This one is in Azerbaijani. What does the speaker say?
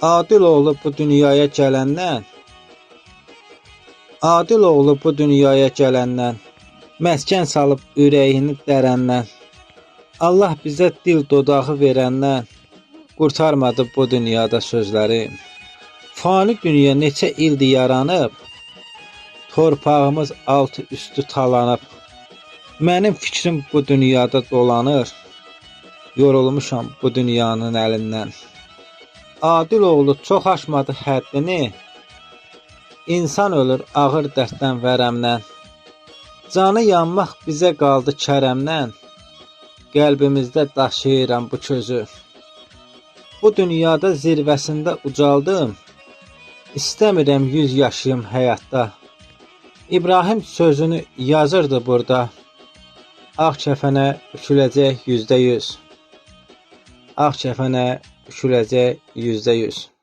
Adil oğlu bu dünyaya gələndən, Adil oğlu bu dünyaya gələndən, məskən salıb ürəyini dərəndən, Allah bizə dil dodağı verəndən, qurtarmadı bu dünyada sözləri. Fani dünya neçə ildir yaranıb, torpağımız altı üstü talanıb. Mənim fikrim bu dünyada dolanır, yorulmuşam bu dünyanın əlindən. Adil oğlu çox aşmadı həddini, İnsan ölür ağır dərddən vərəmdən. Canı yanmaq bizə qaldı kərəmdən, qəlbimizdə daşıyıram bu közü. Bu dünyada zirvəsində ucaldım, İstəmirəm 100 yaşayım həyatda. İbrahim sözünü yazırdı burada, ağ kəfənə büküləcək %100. Ağ kəfənə büküləcək %100.